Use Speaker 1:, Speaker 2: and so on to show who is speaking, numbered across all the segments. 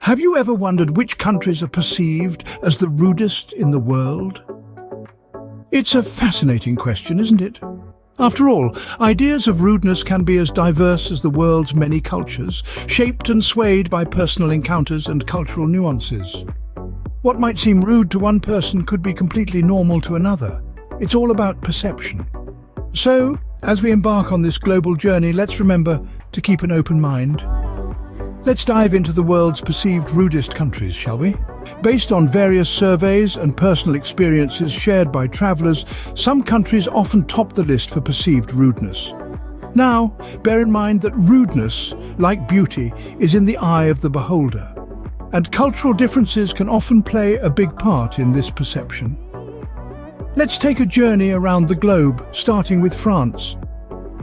Speaker 1: Have you ever wondered which countries are perceived as the rudest in the world? It's a fascinating question, isn't it? After all, ideas of rudeness can be as diverse as the world's many cultures, shaped and swayed by personal encounters and cultural nuances. What might seem rude to one person could be completely normal to another. It's all about perception. So, as we embark on this global journey, let's remember to keep an open mind. Let's dive into the world's perceived rudest countries, shall we? Based on various surveys and personal experiences shared by travellers, some countries often top the list for perceived rudeness. Now, bear in mind that rudeness, like beauty, is in the eye of the beholder, and cultural differences can often play a big part in this perception. Let's take a journey around the globe, starting with France.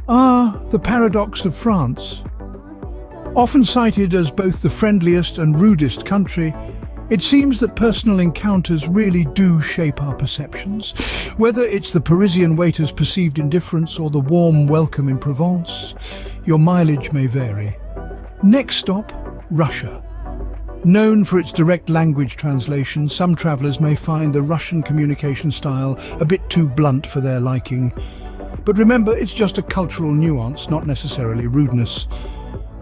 Speaker 1: The paradox of France. Often cited as both the friendliest and rudest country, it seems that personal encounters really do shape our perceptions. Whether it's the Parisian waiter's perceived indifference or the warm welcome in Provence, your mileage may vary. Next stop, Russia. Known for its direct language translation, some travellers may find the Russian communication style a bit too blunt for their liking. But remember, it's just a cultural nuance, not necessarily rudeness.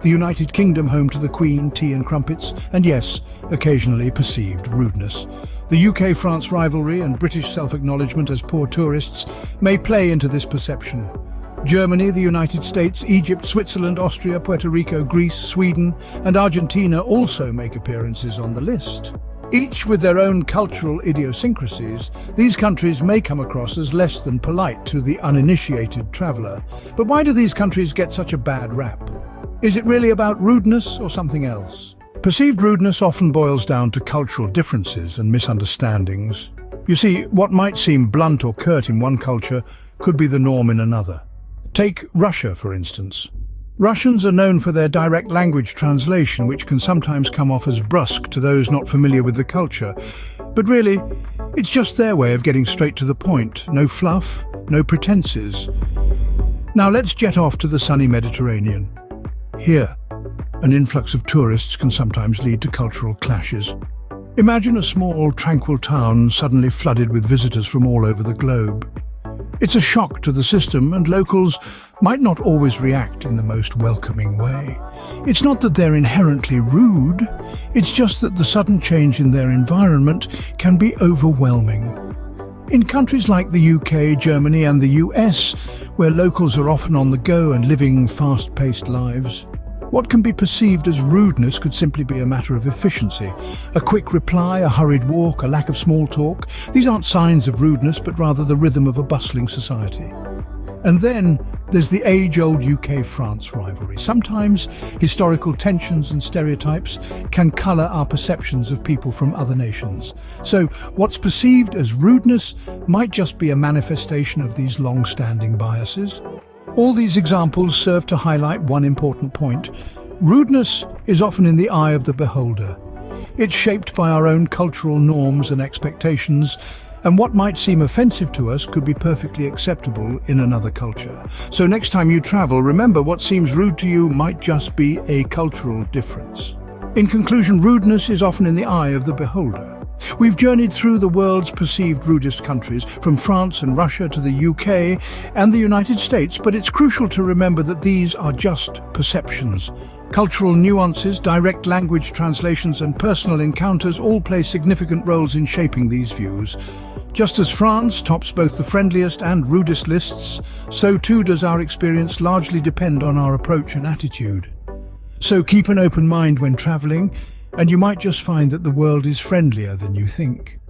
Speaker 1: The United Kingdom, home to the Queen, tea and crumpets, and yes, occasionally perceived rudeness. The UK-France rivalry and British self-acknowledgement as poor tourists may play into this perception. Germany, the United States, Egypt, Switzerland, Austria, Puerto Rico, Greece, Sweden, and Argentina also make appearances on the list. Each with their own cultural idiosyncrasies, these countries may come across as less than polite to the uninitiated traveller. But why do these countries get such a bad rap? Is it really about rudeness or something else? Perceived rudeness often boils down to cultural differences and misunderstandings. You see, what might seem blunt or curt in one culture could be the norm in another. Take Russia, for instance. Russians are known for their direct language translation, which can sometimes come off as brusque to those not familiar with the culture. But really, it's just their way of getting straight to the point. No fluff, no pretenses. Now let's jet off to the sunny Mediterranean. Here, an influx of tourists can sometimes lead to cultural clashes. Imagine a small, tranquil town suddenly flooded with visitors from all over the globe. It's a shock to the system, and locals might not always react in the most welcoming way. It's not that they're inherently rude, it's just that the sudden change in their environment can be overwhelming. In countries like the UK, Germany and the US, where locals are often on the go and living fast-paced lives, what can be perceived as rudeness could simply be a matter of efficiency. A quick reply, a hurried walk, a lack of small talk. These aren't signs of rudeness, but rather the rhythm of a bustling society. And then there's the age-old UK-France rivalry. Sometimes historical tensions and stereotypes can colour our perceptions of people from other nations. So what's perceived as rudeness might just be a manifestation of these long-standing biases. All these examples serve to highlight one important point. Rudeness is often in the eye of the beholder. It's shaped by our own cultural norms and expectations, and what might seem offensive to us could be perfectly acceptable in another culture. So next time you travel, remember what seems rude to you might just be a cultural difference. In conclusion, rudeness is often in the eye of the beholder. We've journeyed through the world's perceived rudest countries, from France and Russia to the UK and the United States, but it's crucial to remember that these are just perceptions. Cultural nuances, direct language translations and personal encounters all play significant roles in shaping these views. Just as France tops both the friendliest and rudest lists, so too does our experience largely depend on our approach and attitude. So keep an open mind when travelling, and you might just find that the world is friendlier than you think.